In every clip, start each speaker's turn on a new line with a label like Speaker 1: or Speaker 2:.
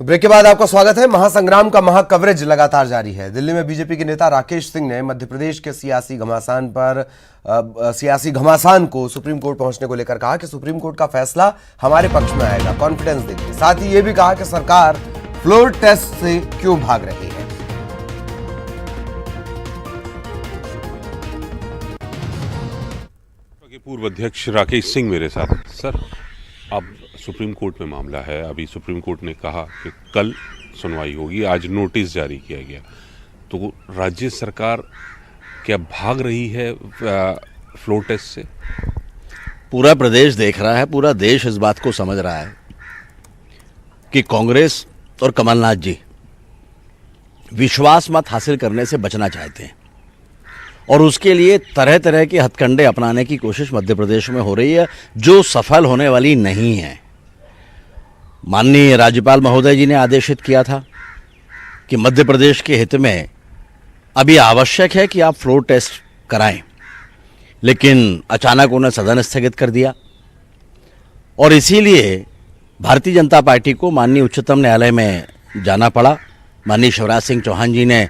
Speaker 1: Break के बाद आपका स्वागत है। महासंग्राम का महाकवरेज लगातार जारी है। दिल्ली में बीजेपी के नेता राकेश सिंह ने मध्य प्रदेश के सियासी घमासान को सुप्रीम कोर्ट पहुंचने को लेकर कहा कि सुप्रीम कोर्ट का फैसला हमारे पक्ष में आएगा, कॉन्फिडेंस देखिए। साथ ही यह भी कहा कि सरकार फ्लोर टेस्ट से क्यों भाग रही है।
Speaker 2: पूर्व अध्यक्ष राकेश सिंह मेरे साथ। सर, अब सुप्रीम कोर्ट में मामला है। अभी सुप्रीम कोर्ट ने कहा कि कल सुनवाई होगी, आज नोटिस जारी किया गया। तो राज्य सरकार क्या भाग रही है फ्लोर टेस्ट से?
Speaker 3: पूरा प्रदेश देख रहा है, पूरा देश इस बात को समझ रहा है कि कांग्रेस और कमलनाथ जी विश्वास मत हासिल करने से बचना चाहते हैं और उसके लिए तरह तरह के हथकंडे अपनाने की कोशिश मध्य प्रदेश में हो रही है, जो सफल होने वाली नहीं है। माननीय राज्यपाल महोदय जी ने आदेशित किया था कि मध्य प्रदेश के हित में अभी आवश्यक है कि आप फ्लोर टेस्ट कराएं, लेकिन अचानक उन्हें सदन स्थगित कर दिया और इसीलिए भारतीय जनता पार्टी को माननीय उच्चतम न्यायालय में जाना पड़ा। माननीय शिवराज सिंह चौहान जी ने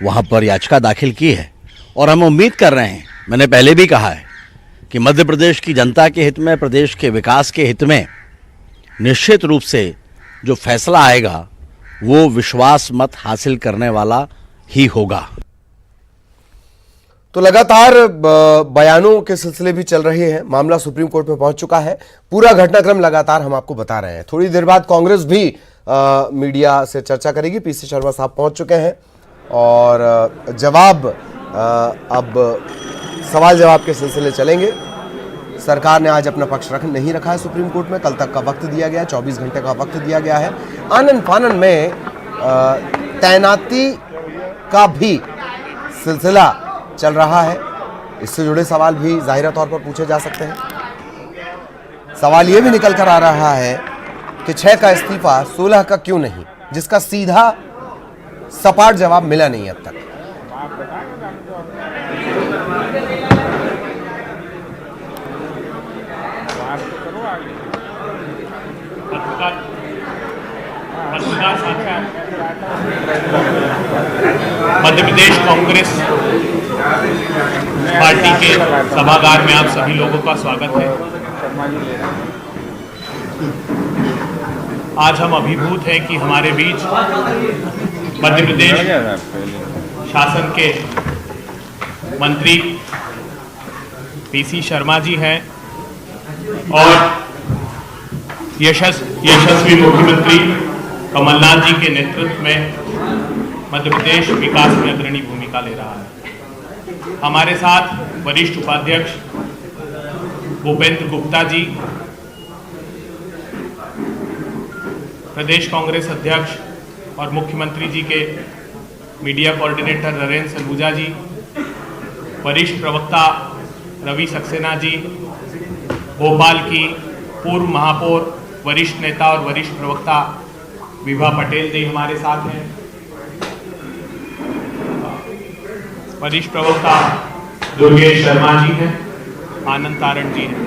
Speaker 3: वहाँ पर याचिका दाखिल की है और हम उम्मीद कर रहे हैं, मैंने पहले भी कहा है कि मध्य प्रदेश की जनता के हित में, प्रदेश के विकास के हित में निश्चित रूप से जो फैसला आएगा वो विश्वास मत हासिल करने वाला ही होगा।
Speaker 1: तो लगातार बयानों के सिलसिले भी चल रहे हैं। मामला सुप्रीम कोर्ट में पहुंच चुका है। पूरा घटनाक्रम लगातार हम आपको बता रहे हैं। थोड़ी देर बाद कांग्रेस भी मीडिया से चर्चा करेगी। पीसी शर्मा साहब पहुंच चुके हैं और जवाब अब सवाल जवाब के सिलसिले चलेंगे। सरकार ने आज अपना पक्ष नहीं रखा है सुप्रीम कोर्ट में। कल तक का वक्त दिया गया है, 24 घंटे का वक्त दिया गया है। आनन फानन में तैनाती का भी सिलसिला चल रहा है। इससे जुड़े सवाल भी जाहिर तौर पर पूछे जा सकते हैं। सवाल यह भी निकल कर आ रहा है कि 6 का इस्तीफा 16 का क्यों नहीं, जिसका सीधा सपाट जवाब मिला नहीं अब तक।
Speaker 4: मध्य प्रदेश कांग्रेस पार्टी के सभागार में आप सभी लोगों का स्वागत है। आज हम अभिभूत हैं कि हमारे बीच मध्य प्रदेश शासन के मंत्री पीसी शर्मा जी हैं और यशस्वी मुख्यमंत्री कमलनाथ जी के नेतृत्व में मध्य प्रदेश विकास में अग्रणी भूमिका ले रहा है। हमारे साथ वरिष्ठ उपाध्यक्ष भूपेंद्र गुप्ता जी, प्रदेश कांग्रेस अध्यक्ष और मुख्यमंत्री जी के मीडिया कोऑर्डिनेटर नरेंद्र सलूजा जी, वरिष्ठ प्रवक्ता रवि सक्सेना जी, भोपाल की पूर्व महापौर, वरिष्ठ नेता और वरिष्ठ प्रवक्ता विभा पटेल जी हमारे साथ हैं, वरिष्ठ प्रवक्ता दुर्गेश शर्मा जी हैं, आनंद तारण जी हैं।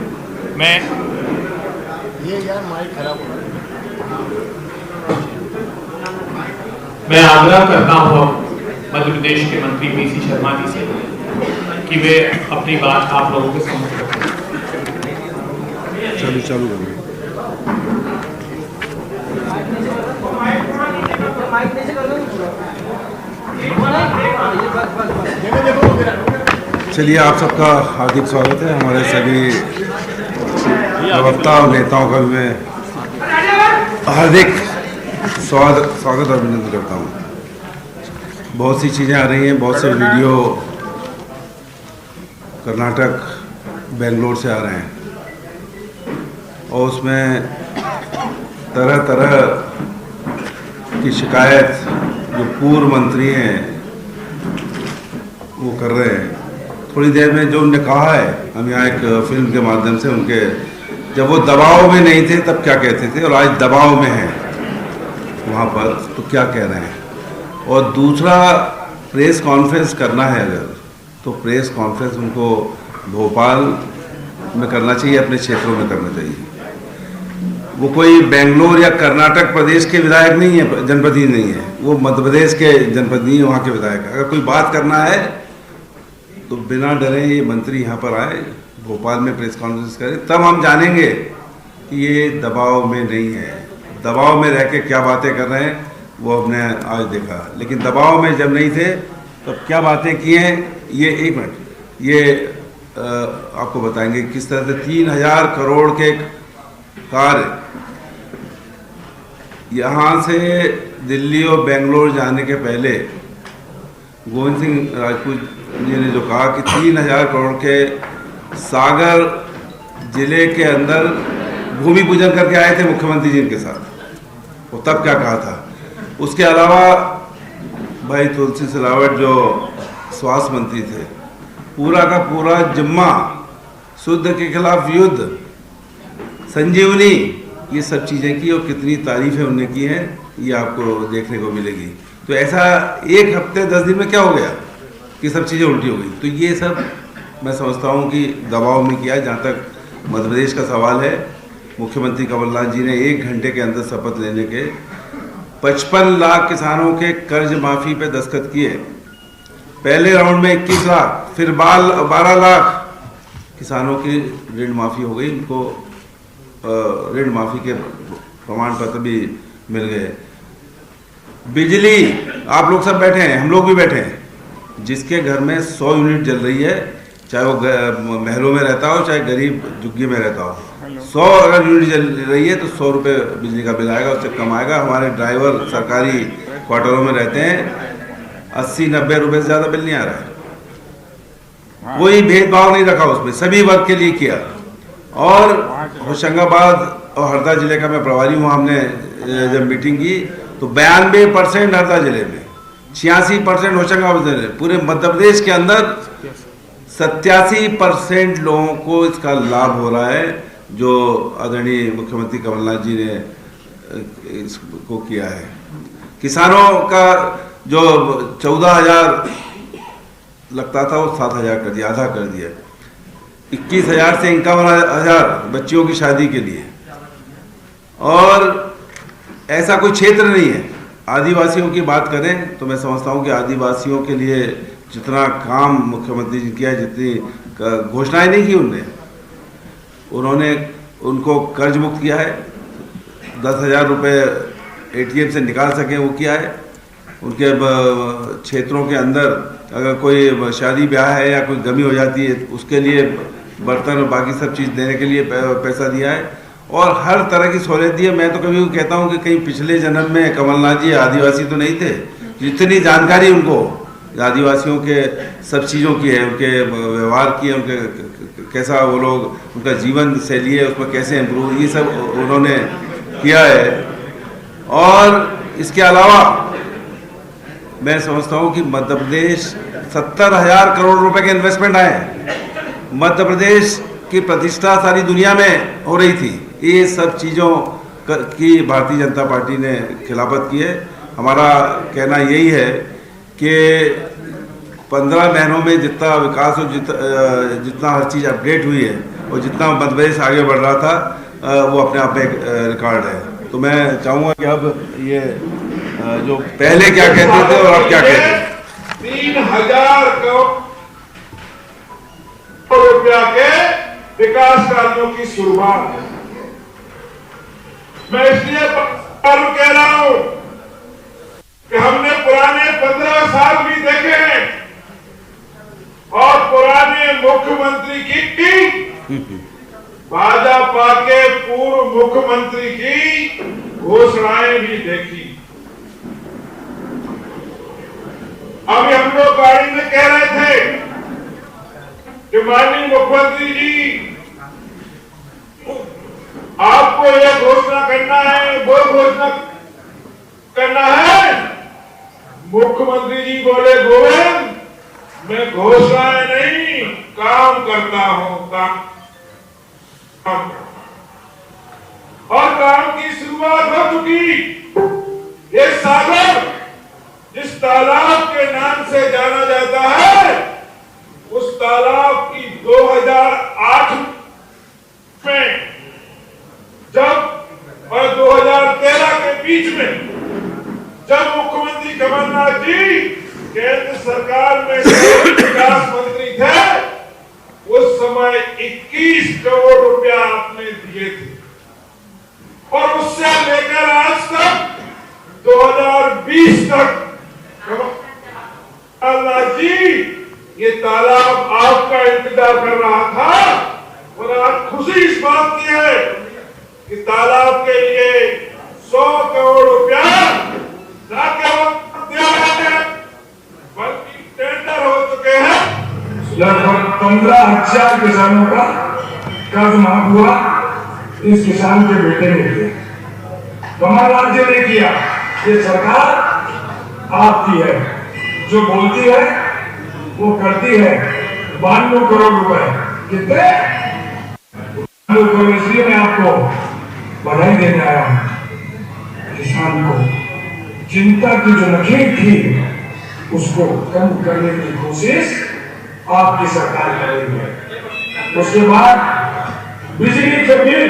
Speaker 4: मैं आग्रह करता हूँ मध्य प्रदेश के मंत्री पीसी शर्मा जी से कि वे अपनी बात आप लोगों के सामने रखें।
Speaker 2: चालू
Speaker 5: चलिए, आप सबका हार्दिक स्वागत है। हमारे सभी प्रवक्ता और नेताओं का भी मैं हार्दिक स्वागत और अभिनंदन करता हूँ। बहुत सी चीज़ें आ रही हैं, बहुत से वीडियो कर्नाटक, बेंगलोर से आ रहे हैं और उसमें तरह तरह की शिकायत जो पूर्व मंत्री हैं वो कर रहे हैं। थोड़ी देर में जो उन्होंने कहा है, हम यहाँ एक फिल्म के माध्यम से उनके, जब वो दबाव में नहीं थे तब क्या कहते थे और आज दबाव में हैं वहाँ पर, तो क्या कह रहे हैं। और दूसरा, प्रेस कॉन्फ्रेंस करना है अगर, तो प्रेस कॉन्फ्रेंस उनको भोपाल में करना चाहिए, अपने क्षेत्रों में करना चाहिए। वो कोई बेंगलोर या कर्नाटक प्रदेश के विधायक नहीं है, जनप्रतिनिधि नहीं है, वो मध्य प्रदेश के जनप्रतिनिधि वहाँ के विधायक है। अगर कोई बात करना है तो बिना डरे ये मंत्री यहाँ पर आए, भोपाल में प्रेस कॉन्फ्रेंस करें, तब हम जानेंगे कि ये दबाव में नहीं है। दबाव में रह के क्या बातें कर रहे हैं वो हमने आज देखा, लेकिन दबाव में जब नहीं थे तब क्या बातें की हैं ये एक मिनट ये आपको बताएंगे किस तरह से 3000 करोड़ के कार्य यहाँ से दिल्ली और बेंगलोर जाने के पहले गोविंद सिंह राजपूत जी ने जो कहा कि 3000 करोड़ के सागर जिले के अंदर भूमि पूजन करके आए थे मुख्यमंत्री जी के साथ, वो तब क्या कहा था। उसके अलावा भाई तुलसी सिलावट जो स्वास्थ्य मंत्री थे, पूरा का पूरा जिम्मा शुद्ध के खिलाफ युद्ध, संजीवनी, ये सब चीज़ें की और कितनी तारीफें उन्होंने की हैं ये आपको देखने को मिलेगी। तो ऐसा एक हफ्ते 10 दिन में क्या हो गया कि सब चीज़ें उल्टी हो गई। तो ये सब मैं समझता हूँ कि दबाव में किया है। जहाँ तक मध्य प्रदेश का सवाल है, मुख्यमंत्री कमलनाथ जी ने 1 घंटे के अंदर शपथ लेने के 55 लाख किसानों के कर्ज माफ़ी पे दस्तखत किए। पहले राउंड में 21 लाख, फिर 12 लाख किसानों की ऋण माफ़ी हो गई, उनको ऋण माफ़ी के प्रमाण पत्र भी मिल गए। बिजली, आप लोग सब बैठे हैं, हम लोग भी बैठे हैं, जिसके घर में 100 यूनिट जल रही है, चाहे वो महलों में रहता हो चाहे गरीब झुग्गी में रहता हो, 100 अगर यूनिट जल रही है तो 100 रुपये बिजली का बिल आएगा, उससे कम आएगा। हमारे ड्राइवर सरकारी क्वार्टरों में रहते हैं, 80-90 रुपये से ज़्यादा बिल नहीं आ रहा है। कोई भेदभाव नहीं रखा उसमें, सभी वर्ग के लिए किया। और होशंगाबाद और हरदा जिले का मैं प्रभारी हूँ, हमने जब मीटिंग की तो 92% हरदा जिले में, 86% होशंगाबाद जिले में, पूरे मध्य प्रदेश के अंदर 87% लोगों को इसका लाभ हो रहा है, जो आदरणीय मुख्यमंत्री कमलनाथ जी ने इसको किया है। किसानों का जो 14,000 लगता था वो 7,000 कर दिया, आधा कर दिया। 21,000 से 51,000 बच्चियों की शादी के लिए। और ऐसा कोई क्षेत्र नहीं है। आदिवासियों की बात करें तो मैं समझता हूँ कि आदिवासियों के लिए जितना काम मुख्यमंत्री जी किया, जितनी घोषणाएं नहीं की उन्होंने उनको कर्ज मुक्त किया है, 10,000 रुपये ATM से निकाल सकें वो किया है। उनके क्षेत्रों के अंदर अगर कोई शादी ब्याह है या कोई गमी हो जाती है उसके लिए बर्तन और बाकी सब चीज़ देने के लिए पैसा दिया है, और हर तरह की सहूलियत दी है। मैं तो कभी कहता हूँ कि कहीं पिछले जन्म में कमलनाथ जी आदिवासी तो नहीं थे, जितनी जानकारी उनको आदिवासियों के सब चीज़ों की है, उनके व्यवहार की है, उनके कैसा वो लोग, उनका जीवन शैली है उसमें कैसे इम्प्रूव, ये सब उन्होंने किया है। और इसके अलावा मैं समझता हूँ कि मध्य प्रदेश 70,000 करोड़ रुपए के इन्वेस्टमेंट आए हैं। मध्य प्रदेश की प्रतिष्ठा सारी दुनिया में हो रही थी। ये सब चीज़ों की भारतीय जनता पार्टी ने खिलाफत की है। हमारा कहना यही है कि 15 महीनों में जितना विकास और जितना हर चीज़ अपडेट हुई है और जितना मध्य प्रदेश आगे बढ़ रहा था वो अपने आप में एक रिकॉर्ड है। तो मैं चाहूँगा कि अब ये जो पहले क्या कहते थे और अब क्या कहते हैं,
Speaker 6: 3,000 करोड़ रुपया के विकास कार्यों की शुरुआत है। मैं इसलिए कह रहा हूं कि हमने पुराने 15 साल भी देखे हैं और पुराने मुख्यमंत्री की भाजपा के पूर्व मुख्यमंत्री की घोषणाएं भी देखी। अभी हम लोग गाड़ी में कह रहे थे कि माननीय मुख्यमंत्री जी आपको यह घोषणा करना है, वो घोषणा करना है। मुख्यमंत्री जी बोले गोविंद मैं घोषणाएं नहीं काम करता हूं, काम और काम की शुरुआत हो चुकी। ये सागर जिस तालाब के नाम से जाना जाता है उस तालाब की 2008 में जब कमलनाथ जी केंद्र सरकार में विकास मंत्री थे, उस समय 21 करोड़ रुपया आपने दिए थे, और उससे लेकर आज तक 2020 तक कमलनाथ जी ये तालाब आपका इंतजार कर रहा था। और आज खुशी इस बात की है कि तालाब के लिए 100 करोड़ रुपया ना केवल दिया गया है, बल्कि टेंडर हो चुके हैं।
Speaker 7: लगभग 15,000 किसानों का कर्ज माफ हुआ, इस किसान के बेटे ने किया, कमलनाथ जी ने किया। ये सरकार आपकी है, जो बोलती है वो करती है। 92 करोड़ रुपए कितने? 92 करोड़। इसलिए मैं आपको बधाई देने आया हूं। किसान को चिंता की जो लकीर थी उसको कम करने की कोशिश आपकी सरकार कर रही है। उसके बाद बिजली के बिल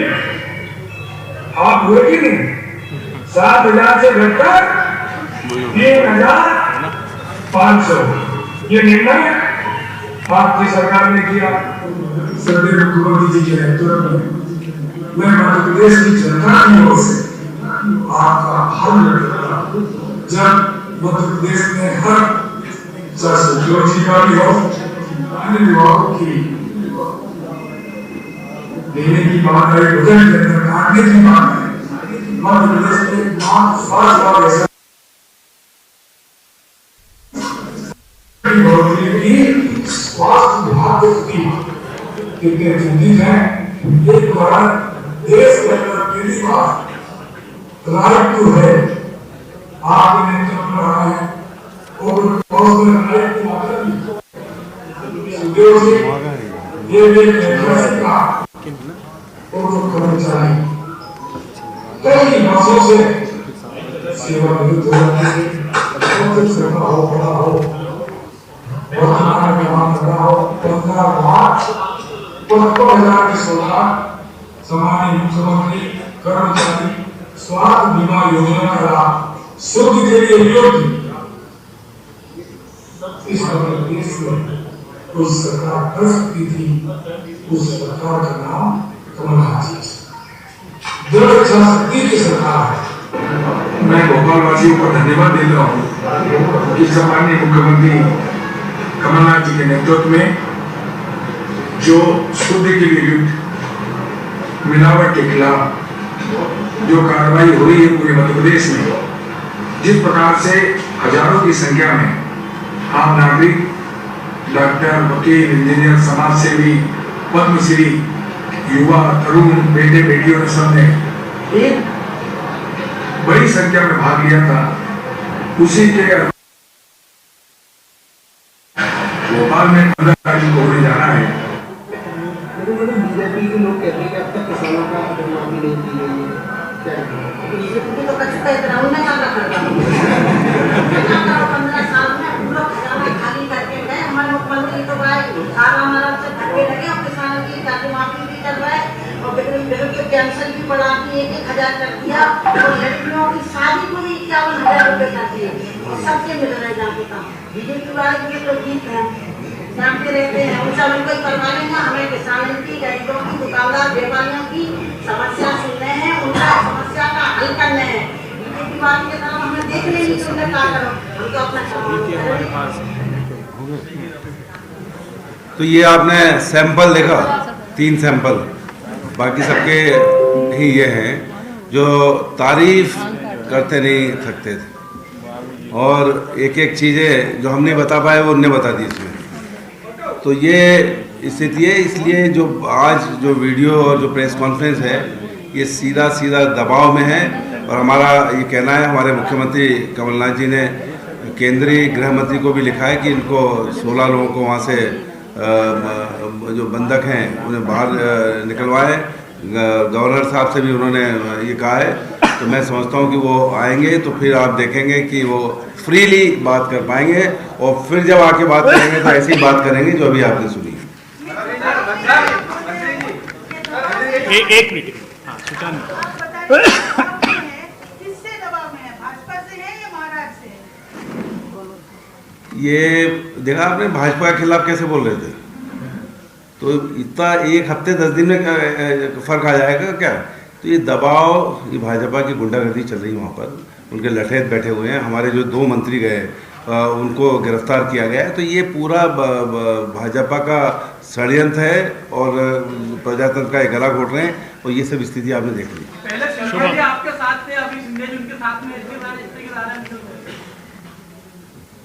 Speaker 7: आप हुए कि नहीं, 7,000 से घटकर 3,500। ये निर्णय आपकी सरकार ने किया।
Speaker 8: श्रद्धेय मुख्यमंत्री जी के नेतृत्व में मैं मध्य प्रदेश की जनता की ओर से आपका हर जब मध्य प्रदेश में हर चाहे का भी हो, अन्य विभागों की देने की बात है, बजट के अंदर काटने की बात है, मध्य प्रदेश में मात्र 5 बार ऐसा स्वास्थ्य विभाग कितने चिंतित हैं। एक बार देश के अंदर पहली बार राइट टू है आपके नेतृत्व में रहा है, और राइट टू ये कर्मचारी कई वर्षों से सेवानिवृत्त हो जाते हैं, हो पड़ा हो, वर्तमान में काम कर रहा हो, 15,55,000 की सौदा सामान्य मुख्यमंत्री कर्मचारी स्वास्थ्य बीमा योजना का लाभ शुद्ध के लिए योग्य। इस प्रदेश में उस सरकार कर सकती थी, उस सरकार का नाम कमलनाथ जी। दृढ़ इच्छाशक्ति की सरकार है।
Speaker 7: मैं भोपाल वासियों को धन्यवाद दे रहा हूँ कि सामान्य मुख्यमंत्री कमलनाथ जी के नेतृत्व में जो शुद्ध के लिए युद्ध, मिलावट के खिलाफ जो कार्रवाई हो रही है पूरे मध्य प्रदेश में, जिस प्रकार से हजारों की संख्या में आम नागरिक, डॉक्टर, वकील, इंजीनियर, समाज सेवी, पद्मश्री, युवा, तरुण, बेटे बेटियों ने सबने एक बड़ी संख्या में भाग लिया था। उसी के भोपाल में 15 तारीख को होने जाना है।
Speaker 9: बीजेपी के लोग कहते हैं कि अब तक किसानों का माफी नहीं की गई है, क्या बीजेपी तो कर चुका है, इतना उन्हें क्या करता 15 साल में पूरा खजाना खाली करके गए। हमारे मुख्यमंत्री तो भाई सारा हमारा से धक्के लगे और किसानों की जाति माफी भी कर रहा है, और बेरोजगारों के पेंशन भी बढ़ा दी 1,000 कर दिया, और लड़कियों की शादी को भी 51,000 रुपए कर दिए, और सबसे मिल रहे जाके काम। बीजेपी वाले भी तो जीत है, जानते रहते हैं, उनसे हम कोई करवा लेंगे। हमें किसानों की, गरीबों की, दुकानदार, व्यापारियों की समस्या सुनने हैं, उनका समस्या का हल करने हैं। बीजेपी वाले के तरफ हमें देख लेंगे कि उन्हें क्या करो, हम तो अपना
Speaker 5: तो ये आपने सैंपल देखा, 3 सैंपल, बाकी सबके ही ये हैं जो तारीफ करते नहीं थकते थे, और एक एक चीज़ें जो हम नहीं बता पाए वो उनने बता दी इसमें। तो ये स्थिति है, इसलिए जो आज जो वीडियो और जो प्रेस कॉन्फ्रेंस है ये सीधा सीधा दबाव में है। और हमारा ये कहना है, हमारे मुख्यमंत्री कमलनाथ जी ने केंद्रीय गृह मंत्री को भी लिखा है कि इनको 16 लोगों को वहाँ से जो बंधक हैं उन्हें बाहर निकलवाएं। गवर्नर साहब से भी उन्होंने ये कहा है। तो मैं समझता हूँ कि वो आएंगे तो फिर आप देखेंगे कि वो फ्रीली बात कर पाएंगे, और फिर जब आके बात करेंगे तो ऐसी बात करेंगे जो अभी आपने सुनी।
Speaker 4: एक मिनट,
Speaker 10: किससे दबाव में है? भाजपा से है या महाराज से?
Speaker 5: ये देखा आपने भाजपा के खिलाफ कैसे बोल रहे थे, तो इतना 1 हफ्ते 10 दिन में फर्क आ जाएगा क्या? तो ये दबाव, ये भाजपा की गुंडागर्दी चल रही है वहाँ पर, उनके लठेत बैठे हुए हैं। हमारे जो 2 मंत्री गए उनको गिरफ्तार किया गया है। तो ये पूरा भाजपा का षड्यंत्र है और प्रजातंत्र का गला घोट रहे हैं, और ये सब स्थिति आपने देख ली।
Speaker 10: पहले सिंधिया जी आपके साथ थे, अभी सिंधिया जी उनके साथ में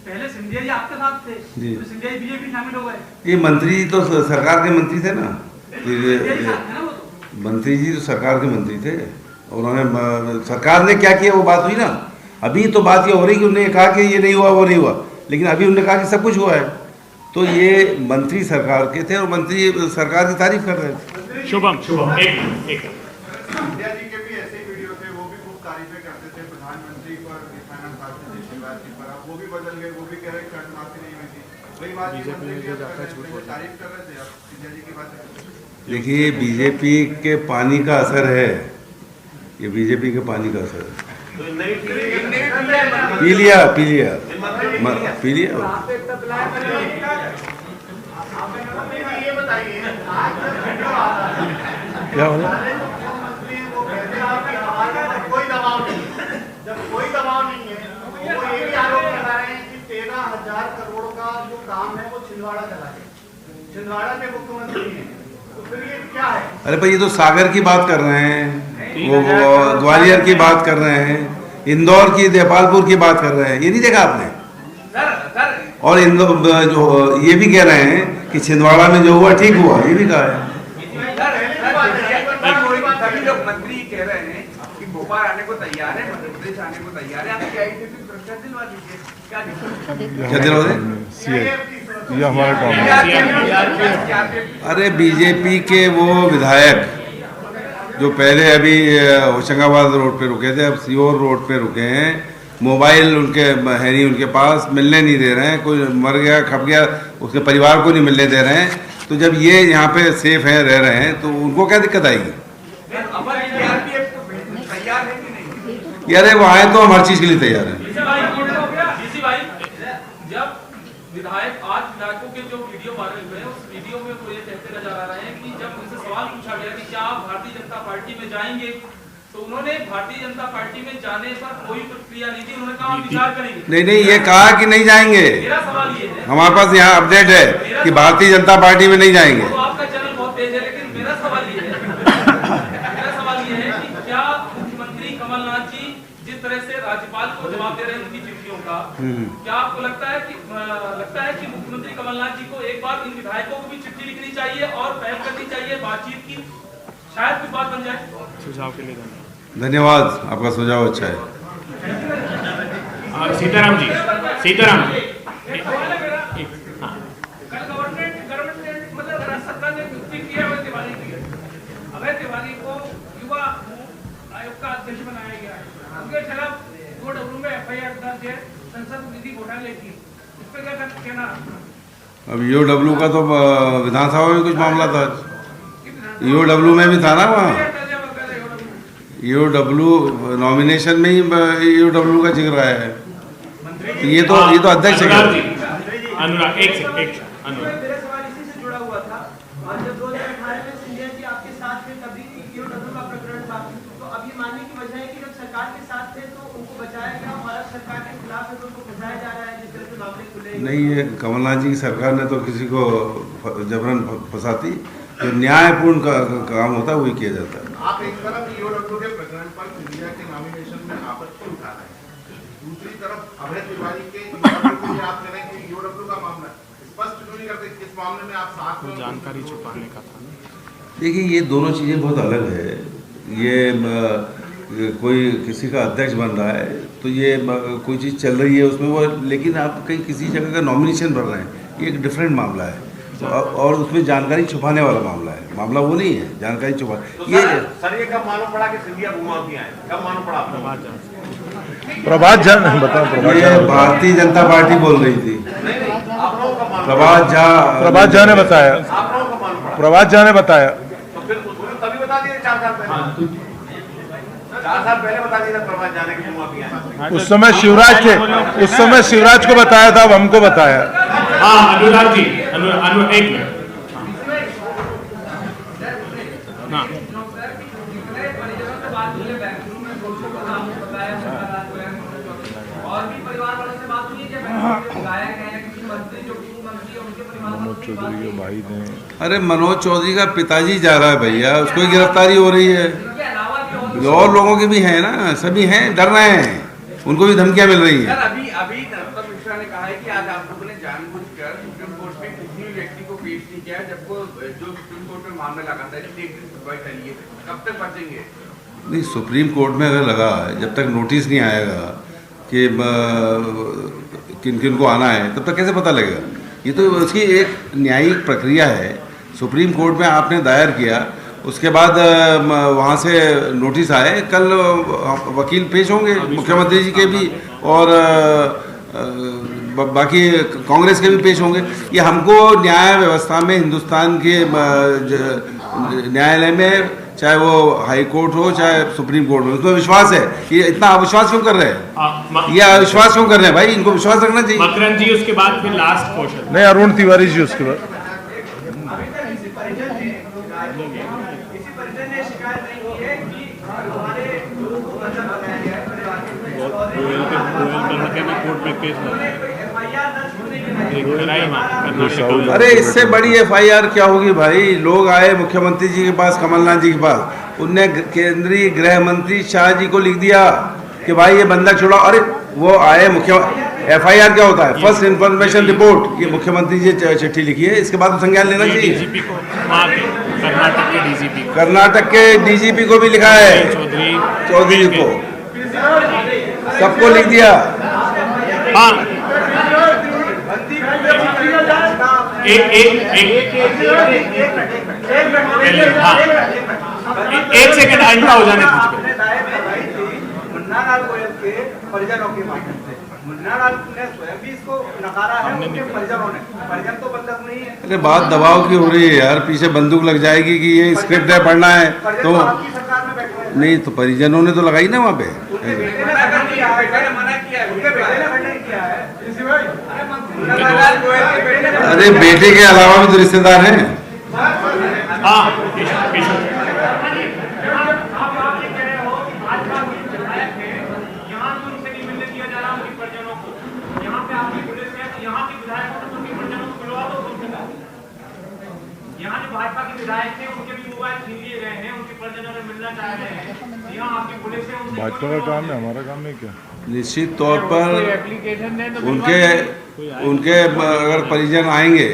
Speaker 10: पहले सिंधिया जी आपके साथ थे
Speaker 5: जी,
Speaker 10: तो सिंधिया जी बीजेपी शामिल हो गए।
Speaker 5: ये मंत्री तो सरकार के मंत्री थे ना, मंत्री जी तो सरकार के मंत्री थे। उन्होंने, सरकार ने क्या किया वो बात हुई ना। अभी तो बात ये हो रही कि उन्होंने कहा कि ये नहीं हुआ वो नहीं हुआ, लेकिन अभी उन्होंने कहा कि सब कुछ हुआ है। तो ये मंत्री सरकार के थे और मंत्री सरकार की तारीफ कर रहे थे।
Speaker 4: शुभम एक
Speaker 11: सिंधिया जी के भी ऐसे ही वीडियो थे, वो भी खूब तारीफें करते थे प्रधानमंत्री पर, शिवराज जी पर। अब वो भी बदल गए, वो भी कह रहे कर्ज माफी नहीं हुई थी। वही बात तारीफ कर रहे थे, अब सिंधिया जी की बात।
Speaker 5: देखिए, बीजेपी के पानी का असर है, ये बीजेपी के पानी का असर है। पी लिया क्या बोला?
Speaker 11: कोई दबाव नहीं, जब कोई दबाव नहीं है वो ये भी आरोप लगा रहे हैं कि 13,000 करोड़ का जो काम है वो छिंदवाड़ा चला है, छिंदवाड़ा के मुख्यमंत्री हैं, तो फिर ये क्या है?
Speaker 5: अरे भाई, ये तो सागर की बात कर रहे हैं, वो ग्वालियर की बात कर रहे हैं, इंदौर की, देपालपुर की बात कर रहे हैं। ये नहीं देखा आपने? और इंदौर जो ये भी कह रहे हैं कि छिंदवाड़ा में जो हुआ ठीक हुआ, ये भी कहा है।
Speaker 10: सभी लोग मंत्री कह रहे हैं कि भोपाल आने को तैयार है, मध्य प्रदेश आने को तैयार है। आप क्या दिलवा दीजिए, क्या दिलवा
Speaker 5: दें? ये हमारा काम है। अरे बीजेपी के वो विधायक जो पहले अभी होशंगाबाद रोड पे रुके थे, अब सीहोर रोड पे रुके हैं, मोबाइल उनके है नहीं, उनके पास मिलने नहीं दे रहे हैं। कोई मर गया, खप गया, उसके परिवार को नहीं मिलने दे रहे हैं। तो जब ये यहाँ पे सेफ हैं, रह रहे हैं, तो उनको क्या दिक्कत आएगी? यार वो आए तो हम हर चीज के लिए तैयार हैं।
Speaker 10: जब विधायक आज विधायकों के जो वीडियो वायरल हुए, उस वीडियो में वो ये कहते नजर आ रहे हैं कि जब उनसे सवाल पूछा गया कि क्या आप भारतीय जनता पार्टी में जाएंगे, तो उन्होंने भारतीय जनता पार्टी में जाने पर कोई प्रतिक्रिया नहीं दी। उन्होंने कहा हम विचार करेंगे। नहीं,
Speaker 5: ये कहा कि नहीं जाएंगे।
Speaker 10: मेरा सवाल ये है,
Speaker 5: हमारे पास यहाँ अपडेट है कि भारतीय जनता पार्टी में नहीं जाएंगे।
Speaker 10: तो आपका चैनल बहुत तेज है, लेकिन मेरा सवाल ये है कि क्या मुख्यमंत्री कमलनाथ जी जिस तरह से राज्यपाल को जवाब दे रहे हैं उनकी चिट्ठियों का, क्या आपको लगता है कि मुख्यमंत्री कमलनाथ जी को एक बार इन विधायकों को भी चिट्ठी लिखनी चाहिए और पहल करनी चाहिए बातचीत की, शायद कुछ बात बन जाए?
Speaker 4: सुझाव के लिए
Speaker 5: धन्यवाद, आपका सुझाव अच्छा है।
Speaker 4: सीताराम जी
Speaker 10: मतलब सरकार ने नियुक्ति की है तिवारी की, अभय तिवारी को युवा आयोग का अध्यक्ष बनाया गया है, उनके खिलाफ 2 डब्ल्यू में FIR दर्ज है संसद निधि घोटाले की, इस पर क्या कहना?
Speaker 5: अब EOW का तो विधानसभा में कुछ मामला था, EOW में भी था ना, वहाँ EOW नॉमिनेशन में ही EOW का जिक्र आया है। तो ये तो अध्यक्ष है।
Speaker 4: अनुराग एक अनुराग,
Speaker 10: मेरा सवाल इसी से जुड़ा हुआ था। और जब 2018 में सिंधिया जी आपके साथ थे, तभी EOW का प्रकरण था, तो अब ये मानने की वजह है कि जब सरकार के साथ थे तो उनको बचाया गया, भारत सरकार के खिलाफ है तो उनको फंसाया जा रहा है, जिस तरह से मामले खुले।
Speaker 5: नहीं, ये कमलनाथ जी की सरकार ने तो किसी को जबरन फंसाती, जो न्यायपूर्ण काम होता है वही किया जाता है।
Speaker 11: आप एक तरफ EOW के प्रकरण पर सिंधिया के नॉमिनेशन में आपत्ति उठा रहे हैं, दूसरी तरफ अभय तिवारी के आप कह रहे हैं कि EOW का मामला स्पष्ट क्यों नहीं करते, किस मामले में आप साथ में?
Speaker 4: जानकारी छुपाने का था।
Speaker 5: देखिए, ये दोनों चीज़ें बहुत अलग है। ये कोई किसी का अध्यक्ष बन रहा है तो ये कोई चीज़ चल रही है उसमें वो, लेकिन आप कहीं किसी जगह का नॉमिनेशन भर रहे हैं, ये एक डिफरेंट मामला है। और उसमें जानकारी छुपाने वाला मामला है, मामला वो नहीं है जानकारी छुपा।
Speaker 11: तो ये सर ये कब मालूम पड़ा कि सिंधिया घुमावती आए, कब मालूम पड़ा आपको?
Speaker 5: प्रभात जान बताओ। ये भारतीय जनता पार्टी बोल रही थी।
Speaker 11: आप लोगों का मालूम?
Speaker 5: प्रभात झा ने बताया।
Speaker 11: आप लोगों का मालूम पड़ा?
Speaker 5: प्रभात झा ने बताया।
Speaker 11: तो फिर तभी बता दिए 4 साल पहले। साहब पहले बता दिया था प्रभात जाने के मुंह अभी आए।
Speaker 6: उस समय शिवराज थे, उस समय शिवराज को बताया था, अब हमको बताया।
Speaker 4: हाँ अनुराग जी, एक मिनट। हाँ
Speaker 10: और भी परिवार वालों से बात हुई है, गाया गया है कि मंत्री जो मुख्यमंत्री उनके परिवार
Speaker 6: मनोज चौधरी के भाई ने।
Speaker 5: अरे मनोज चौधरी का पिताजी जा रहा है भैया, उसको ही गिरफ्तारी हो रही है।
Speaker 10: के अलावा भी
Speaker 5: और लोगों के भी हैं ना, सभी हैं, डर रहे हैं, उनको भी धमकियां मिल रही हैं।
Speaker 11: अभी नरोत्तम मिश्रा ने कहा है कि आज आप लोगों ने जानबूझकर सुप्रीम कोर्ट में किसी व्यक्ति को पेश नहीं किया, जबको जो सुप्रीम कोर्ट में मामला लगा था, एक दिन सुनवाई चली है, कब तक बचेंगे?
Speaker 5: नहीं, सुप्रीम कोर्ट में अगर लगा, जब तक नोटिस नहीं आएगा कि किन किन को आना है, तब तक कैसे पता लगेगा? ये तो उसकी एक न्यायिक प्रक्रिया है। सुप्रीम कोर्ट में आपने दायर किया, उसके बाद वहाँ से नोटिस आए, कल वकील पेश होंगे, मुख्यमंत्री जी के भी और बाकी कांग्रेस के भी पेश होंगे। ये हमको न्याय व्यवस्था में, हिंदुस्तान के न्यायालय में, चाहे वो हाई कोर्ट हो चाहे सुप्रीम कोर्ट हो, उसमें विश्वास है। ये इतना अविश्वास क्यों कर रहे हैं? ये अविश्वास क्यों कर रहे हैं भाई? इनको विश्वास रखना चाहिए।
Speaker 4: मकरन जी उसके बाद फिर लास्ट क्वेश्चन।
Speaker 6: नहीं, अरुण तिवारी जी उसके बाद।
Speaker 5: अरे इससे बड़ी FIR क्या होगी भाई? लोग आए मुख्यमंत्री जी के पास, कमलनाथ जी के पास, उनने केंद्रीय गृह मंत्री शाह जी को लिख दिया कि भाई ये बंदा छुड़ाओ। अरे वो आए, FIR क्या होता है? First information report. ये मुख्यमंत्री जी चिट्ठी लिखी है, इसके बाद संज्ञान लेना चाहिए। कर्नाटक के DGP को भी लिखा है, चौधरी को, सबको लिख दिया।
Speaker 4: हाँ एक सेकंड अंडा हो जाने
Speaker 11: मुन्ना लाल गोयल के परिजनों के माध्यम से मुन्ना लाल ने स्वयं भी इसको नकारा है, उनके परिजनों ने। परिजन तो बंधक नहीं है।
Speaker 5: अरे बात दबाव की हो रही है यार, पीछे बंदूक लग जाएगी कि ये स्क्रिप्ट है, पढ़ना है तो
Speaker 11: सरकार में बैठे हैं।
Speaker 5: नहीं, तो परिजनों ने तो लगाई ना वहाँ पे। अरे बेटे के अलावा भी तो रिश्तेदार हैं।
Speaker 4: यहाँ जो भाजपा के विधायक थे उनके भी मोबाइल छीन लिए गए हैं, उनके परिजनों से मिलना चाह रहे हैं। यहाँ आपकी पुलिस है,
Speaker 6: भाजपा का काम है, हमारा काम नहीं क्या?
Speaker 5: निश्चित तौर पर उनके अगर परिजन आएंगे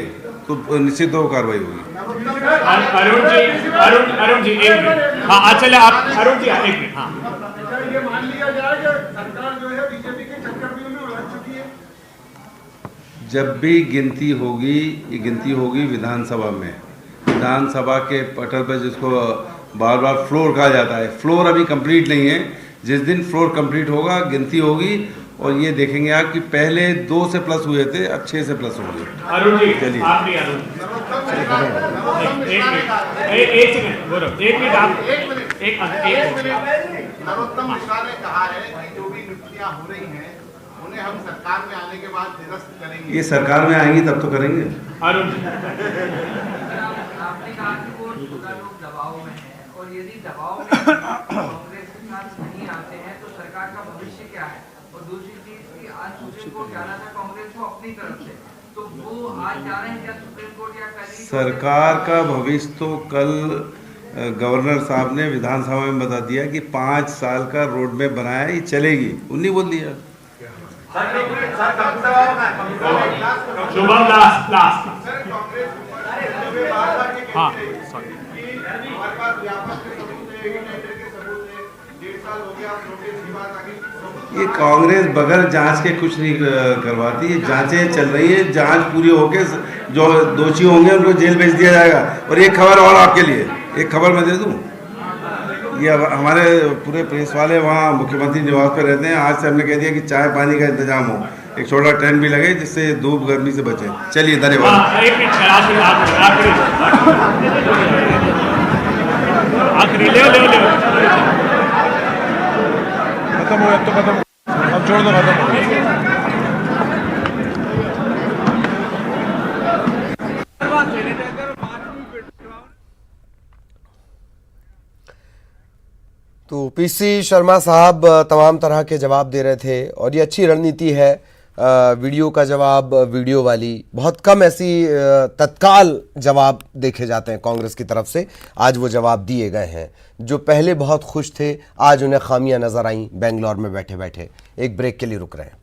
Speaker 5: तो निश्चित तो कार्रवाई होगी।
Speaker 4: अरुण जी एक मिनट। हाँ चले आप अरुण जी एक मिनट। हाँ
Speaker 6: ये मान लिया जाए कि सरकार जो है बीजेपी के चक्रव्यूह में उलझ चुकी है।
Speaker 5: जब भी गिनती होगी, ये गिनती होगी विधानसभा में। विधानसभा के पटल पर जिसको बार बार फ्लोर कहा जाता है, फ्लोर अभी कंप्लीट नहीं है। जिस दिन फ्लोर कंप्लीट होगा, गिनती होगी और ये देखेंगे आप कि पहले 2 से प्लस हुए थे, अब 6 से प्लस होंगे।
Speaker 4: अरुण जी
Speaker 5: चलिए
Speaker 4: आप भी अरुण एक सेकंड गौरव, एक मिनट आप एक
Speaker 11: नरोत्तम मिश्रा ने कहा है कि जो भी नियुक्तियां हो रही हैं उन्हें हम सरकार में आने के बाद निरस्त करेंगे।
Speaker 5: ये सरकार में आएंगी तब तो करेंगे।
Speaker 4: अरुण
Speaker 10: आपने कहा कि वो 14 लोग दबाव में हैं, और यदि दबाव में कांग्रेस के साथ नहीं आते हैं तो सरकार का भविष्य क्या है? और दूसरी चीज कि आज सुप्रीम कोर्ट जाना था कांग्रेस को अपनी तरफ से, तो वो आज जा रहे हैं क्या सुप्रीम कोर्ट या कल?
Speaker 5: सरकार का भविष्य तो कल गवर्नर साहब ने विधानसभा में बता दिया कि 5 साल का रोड मैप बनाया, ये चलेगी। उन्हीं बोल दिया।
Speaker 4: शुभम लास्ट हाँ
Speaker 5: ये कांग्रेस बगैर जांच के कुछ नहीं करवाती है। जांचें चल रही है, जांच पूरी होके जो दोषी होंगे उनको जेल भेज दिया जाएगा। और एक खबर और आपके लिए, एक खबर मैं दे दूं। ये हमारे पूरे प्रेस वाले वहाँ मुख्यमंत्री निवास पे रहते हैं। आज से हमने कह दिया कि चाय पानी का इंतजाम हो, एक छोटा टेंट भी लगे जिससे धूप गर्मी से बचे। चलिए धन्यवाद।
Speaker 4: आखिरी ले
Speaker 6: खत्म हो अब तो खत्म हो, अब छोड़ दो, खत्म हो गया।
Speaker 1: तो पीसी शर्मा साहब तमाम तरह के जवाब दे रहे थे और ये अच्छी रणनीति है, वीडियो का जवाब वीडियो वाली। बहुत कम ऐसी तत्काल जवाब देखे जाते हैं कांग्रेस की तरफ से, आज वो जवाब दिए गए हैं। जो पहले बहुत खुश थे आज उन्हें खामियां नजर आईं बेंगलोर में बैठे बैठे। एक ब्रेक के लिए रुक रहे हैं।